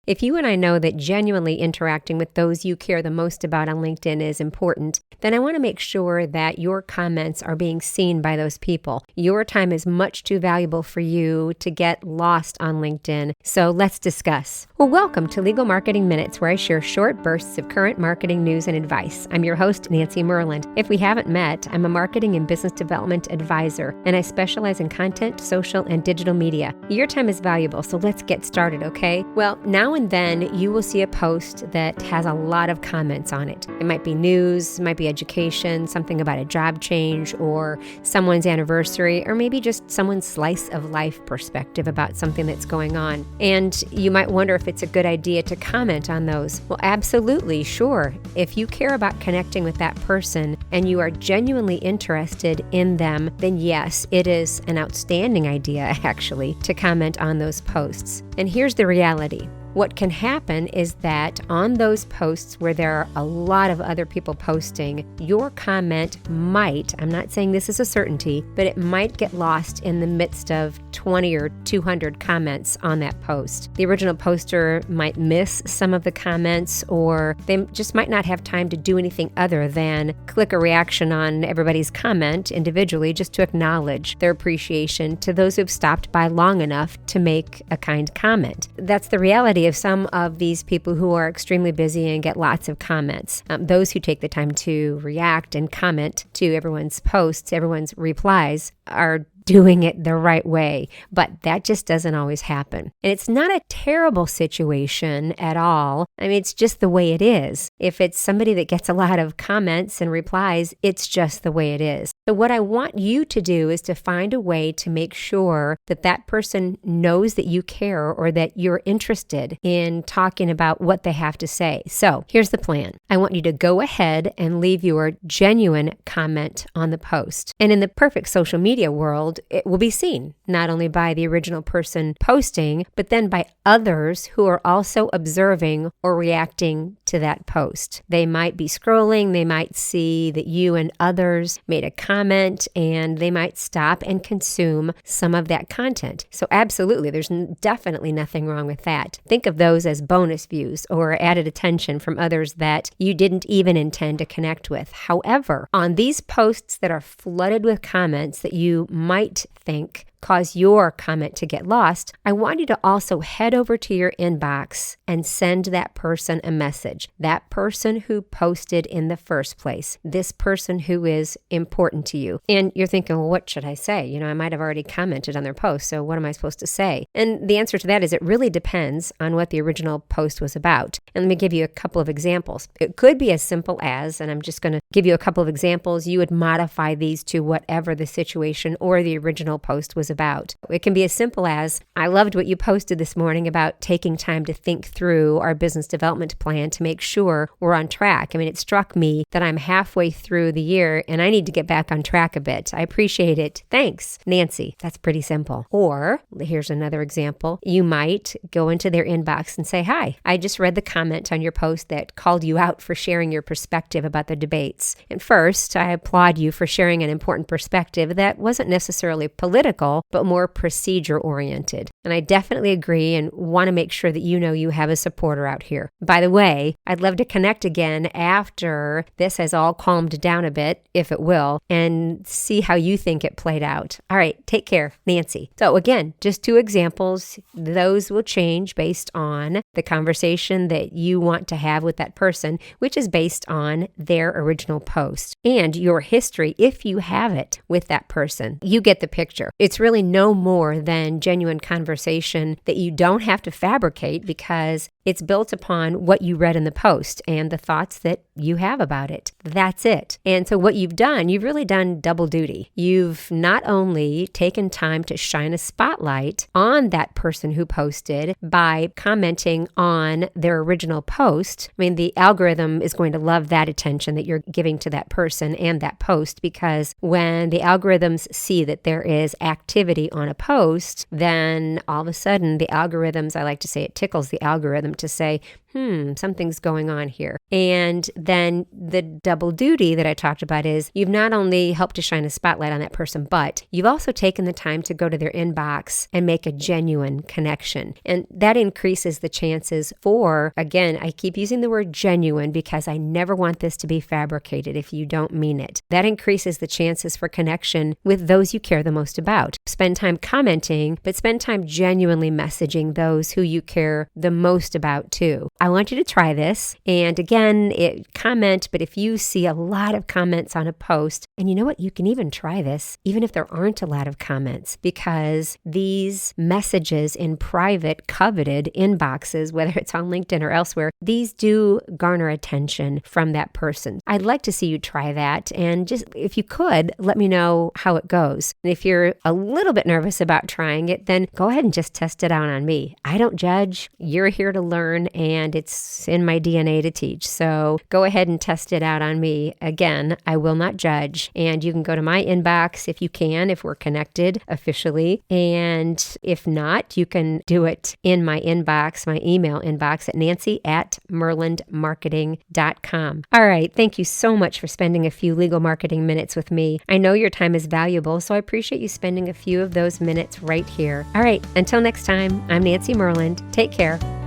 If you and I know that genuinely interacting with those you care the most about on LinkedIn is important, then I want to make sure that your comments are being seen by those people. Your time is much too valuable for you to get lost on LinkedIn, so let's discuss. Well, welcome to Legal Marketing Minutes, where I share short bursts of current marketing news and advice. I'm your host, Nancy Merland. If we haven't met, I'm a marketing and business development advisor, and I specialize in content, social, and digital media. Your time is valuable, so let's get started, okay? Well, now and then you will see a post that has a lot of comments on it. It might be news, it might be education, something about a job change or someone's anniversary, or maybe just someone's slice of life perspective about something that's going on. And you might wonder if it's a good idea to comment on those. Well, absolutely, sure. If you care about connecting with that person and you are genuinely interested in them, then yes, it is an outstanding idea, actually, to comment on those posts. And here's the reality. What can happen is that on those posts where there are a lot of other people posting, your comment might, I'm not saying this is a certainty, but it might get lost in the midst of 20 or 200 comments on that post. The original poster might miss some of the comments, or they just might not have time to do anything other than click a reaction on everybody's comment individually just to acknowledge their appreciation to those who've stopped by long enough to make a kind comment. That's the reality of some of these people who are extremely busy and get lots of comments. Those who take the time to react and comment to everyone's posts, everyone's replies, are doing it the right way, but that just doesn't always happen. And it's not a terrible situation at all. I mean, it's just the way it is. If it's somebody that gets a lot of comments and replies, it's just the way it is. So what I want you to do is to find a way to make sure that that person knows that you care or that you're interested in talking about what they have to say. So here's the plan. I want you to go ahead and leave your genuine comment on the post. And in the perfect social media world, it will be seen not only by the original person posting, but then by others who are also observing or reacting to that post. They might be scrolling, they might see that you and others made a comment, and they might stop and consume some of that content. So absolutely, there's definitely nothing wrong with that. Think of those as bonus views or added attention from others that you didn't even intend to connect with. However, on these posts that are flooded with comments that you might think cause your comment to get lost, I want you to also head over to your inbox and send that person a message. That person who posted in the first place. This person who is important to you. And you're thinking, well, what should I say? I might have already commented on their post, so what am I supposed to say? And the answer to that is it really depends on what the original post was about. And let me give you a couple of examples. It could be as simple as, and I'm just going to give you a couple of examples, you would modify these to whatever the situation or the original post was about. It can be as simple as, I loved what you posted this morning about taking time to think through our business development plan to make sure we're on track. I mean, it struck me that I'm halfway through the year and I need to get back on track a bit. I appreciate it. Thanks, Nancy. That's pretty simple. Or here's another example. You might go into their inbox and say, hi, I just read the comment on your post that called you out for sharing your perspective about the debates. And first, I applaud you for sharing an important perspective that wasn't necessarily political, but more procedure oriented. And I definitely agree and want to make sure that you know you have a supporter out here. By the way, I'd love to connect again after this has all calmed down a bit, if it will, and see how you think it played out. All right, take care, Nancy. So again, just two examples. Those will change based on the conversation that you want to have with that person, which is based on their original post and your history, if you have it, with that person. You get the picture. It's really no more than genuine conversation that you don't have to fabricate because it's built upon what you read in the post and the thoughts that you have about it. That's it. And so what you've done, you've really done double duty. You've not only taken time to shine a spotlight on that person who posted by commenting on their original post. I mean, the algorithm is going to love that attention that you're giving to that person and that post, because when the algorithms see that there is activity on a post, then all of a sudden the algorithms, I like to say it tickles the algorithm to say, something's going on here. And then the double duty that I talked about is you've not only helped to shine a spotlight on that person, but you've also taken the time to go to their inbox and make a genuine connection. And that increases the chances for, again, I keep using the word genuine because I never want this to be fabricated if you don't mean it. That increases the chances for connection with those you care the most about. Spend time commenting, but spend time genuinely messaging those who you care the most about too. I want you to try this. And again, comment, but if you see a lot of comments on a post, and you know what, you can even try this, even if there aren't a lot of comments, because these messages in private, coveted inboxes, whether it's on LinkedIn or elsewhere, these do garner attention from that person. I'd like to see you try that. And just, if you could, let me know how it goes. And if you're a little bit nervous about trying it, then go ahead and just test it out on me. I don't judge. You're here to learn, and it's in my DNA to teach. So go ahead and test it out on me. Again, I will not judge. And you can go to my inbox if you can, if we're connected officially. And if not, you can do it in my inbox, my email inbox at nancy@merlandmarketing.com. All right. Thank you so much for spending a few legal marketing minutes with me. I know your time is valuable, so I appreciate you spending a few of those minutes right here. All right. Until next time, I'm Nancy Merland. Take care.